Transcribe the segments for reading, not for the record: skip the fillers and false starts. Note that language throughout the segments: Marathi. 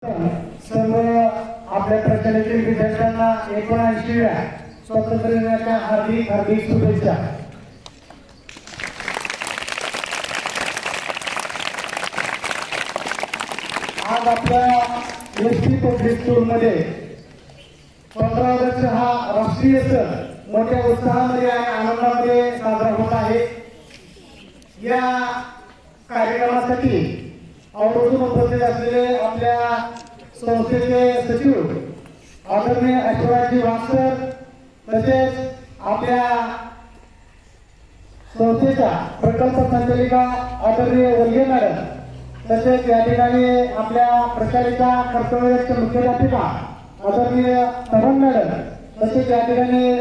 सर्व आपल्या प्रचलित विद्यार्थ्यांना 79व्या स्वातंत्र्य दिनाच्या हार्दिक हार्दिक शुभेच्छा. आज आपल्या एसटी पब्लिक स्कूलमध्ये 15 ऑगस्ट हा राष्ट्रीय सण मोठ्या उत्साहामध्ये आणि आनंदामध्ये साजरा होत आहे. या कार्यक्रमासाठी आवर्जून उपस्थित असलेले आपल्या संस्थेचे सचिव आदरणीय ऐश्वर्याजी वासर, तसेच आपल्या संस्थेच्या प्रकल्प संचालिका आदरणीय वर्गे मॅडम, तसेच या ठिकाणी आपल्या प्रशालेच्या कर्तव्यदक्ष मुख्याध्यापिका आदरणीय तरुण मॅडम, तसेच या ठिकाणी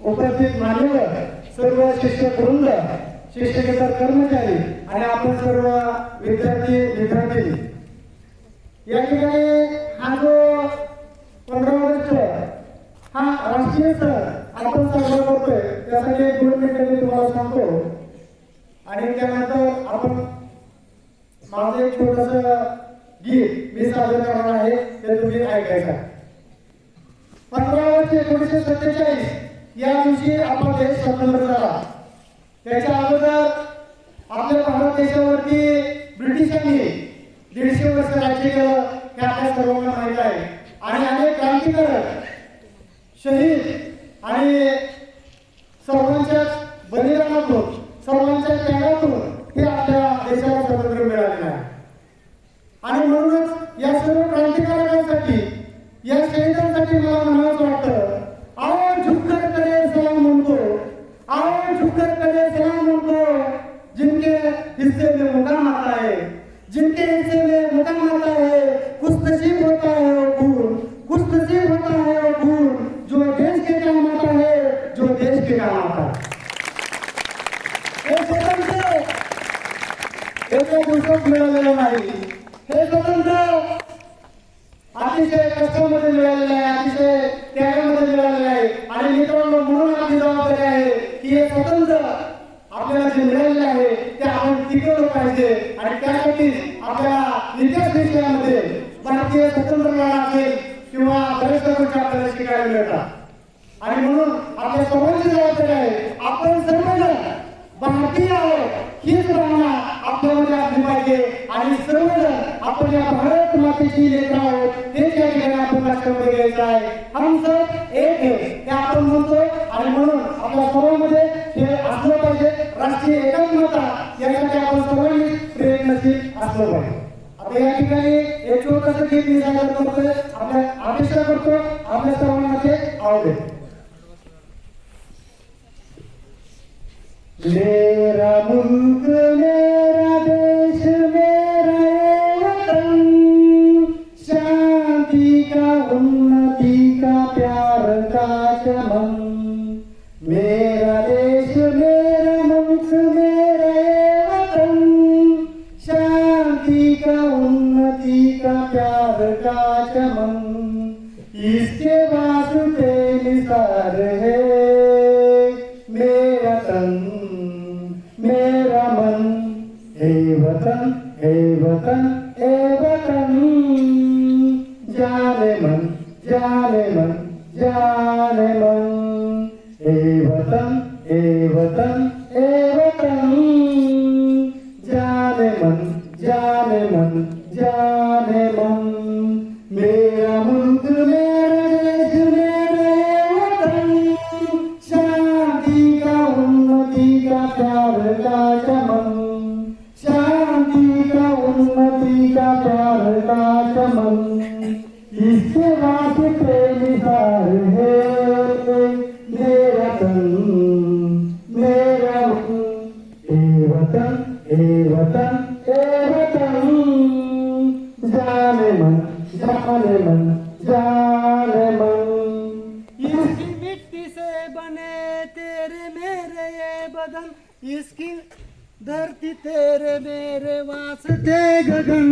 उपस्थित मान्यवर सर्व शिक्षक वृंद, शिक्षकेतर कर्मचारी आणि आपण सर्व विद्यार्थी या ठिकाणी हा जो 15 ऑगस्ट हा राष्ट्रीय सण आपण साजरा करतोय त्यासाठी 2 मिनिटं मी तुम्हाला सांगतो आणि त्यानंतर आपण माझं एक छोटस गीत मी सादर करणार आहे ते तुम्ही ऐकायचं. 15 ऑगस्ट 1947 या दिवशी आपला देश स्वतंत्र झाला. त्याच्या अगोदर आपल्या भारत देशावरती ब्रिटिशांनी 150 वर्ष राज्य केलं हे आपल्या सर्वांना माहित आहे. आणि अनेक क्रांतिकारक शहीद आणि सर्वांच्या बलिदानातून, सर्वांच्या त्यागातून हे आपल्या देशाला स्वातंत्र्य मिळालेलं आहे. आणि म्हणूनच या सर्व क्रांतिकारकांसाठी, या शहीदांसाठी मला म्हणावं वाटतं, आओ झुककर करे सलाम म्हणतो, आओ झुककर करे सलाम म्हणतो, जिनके हिस्से में मुकाम आता है, जिनके हिस्से में मुकाम आता है, खुश नसीब होता है वो खून, खुश नसीब होता है वो खून, जो देश के काम आता है, जो देश के काम आता है. हे स्वतंत्र एका दिवसात मिळालेलं नाही. हे स्वतंत्र अतिशय कष्टामध्ये मिळालेलं आहे, अतिशय त्यागामध्ये मिळालेलं आहे. आणि मित्रांनो, म्हणून आपली जबाबदारी आहे की हे स्वतंत्र आपल्याला जे मिळालेलं आहे ते आपण टिकवलं पाहिजे. आणि त्यासाठी आपल्याला इतिहास विषयामध्ये भारतीय स्वतंत्र लढा असेल किंवा बऱ्याचशा गोष्टी आपल्याला शिकायला मिळतात. आणि म्हणून आपल्या सर्वांची जबाबदारी आहे, आपण सर्वजण भारतीय आहोत हीच भावना आपल्यामध्ये असली पाहिजे. आणि सर्वजण आपण या भारत मातेची लेकरं आहोत हेच या ठिकाणी आपण लक्षामध्ये घ्यायचं आहे. हम सब एक है हे आपण म्हणतो. आणि म्हणून आपल्या सर्वांमध्ये हे असलं पाहिजे. राष्ट्रीय एकात्मता यासाठी आपण सर्वांनी प्रयत्नशील असलं पाहिजे. आता या ठिकाणी एक छोटंसं गीत मी सादर करतोय, आपल्या अपेक्षा करतो आपल्या सर्वांना ते आवडेल. मेरा मुल्क मेरा देश मेरा ये वतन, शांति का उन्नति का प्यार का चमन. मेरा देश मेरा मुल्क मेरा ये वतन, शांति का उन्नति का प्यार का चमन. इसके वास्ते निसार है मेरा तन मेरा मन. हे वतन हे वतन हे वतन, जाने मन जाने मन जाने मन. हे वतन हे वतन हे वतन, जाने मन जाने मन जाने मन. मेरा मुल्क मेरा देश मेरा ये वतन, शांति का उन्नति का प्यार का चमन, शांति का उन्नति का प्यार का चमन. इसके वास्ते निसार है मेरा तन मेरा वतन हे वतन हे वतन, जाने मन जाने मन जाने मन. इसकी मिट्टी से बने तेरे मेरे ये बदन, इसकी धरती तेरे मेरे वास्ते गगन.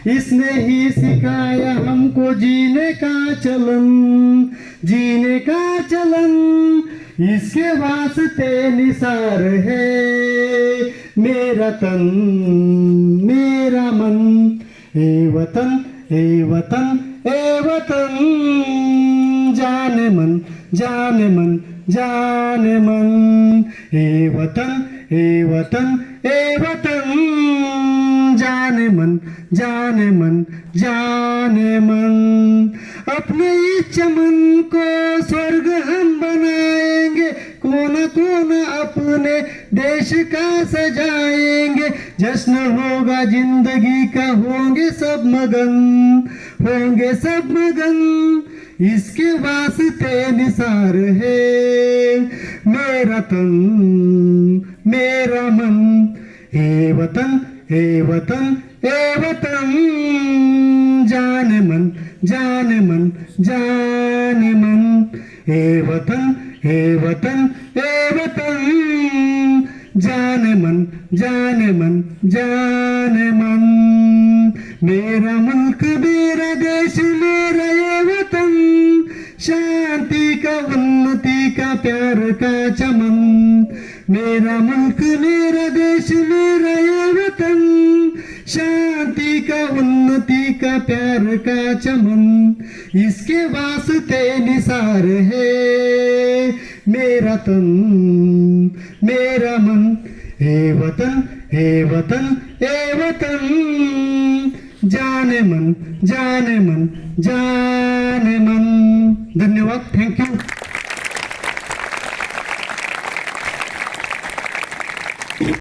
इसने ही सिखाया हमको जीने का चलन, जीने का चलन. इसके वास्ते निसार है मेरा तन मेरा मन. हे वतन ए वतन जाने मन जाने मन जाने मन ए वतन जाने मन जाने मन जाने मन अपने इस चमन को स्वर्ग हम बनाएंगे कौन कौन अपने देश का सजाएंगे जश्न होगा जिंदगी का होंगे सब मगन इसके वास्ते निसार है मेरा तन मेरा मन हे वतन जाने मन जाने मन जाने मन हे वतन जाने मन जाने मन मेरा मुल्क मेरा देश मेरा ये वतन शांति का उन्नति का प्यार का चमन मेरा मुल्क मेरा देश मेरा ये वतन शांति का उन्नति का प्यार का चमन इसके वास्ते निसार है मेरा तन मेरा मन हे वतन जाने मन जाने मन धन्यवाद थैंक यू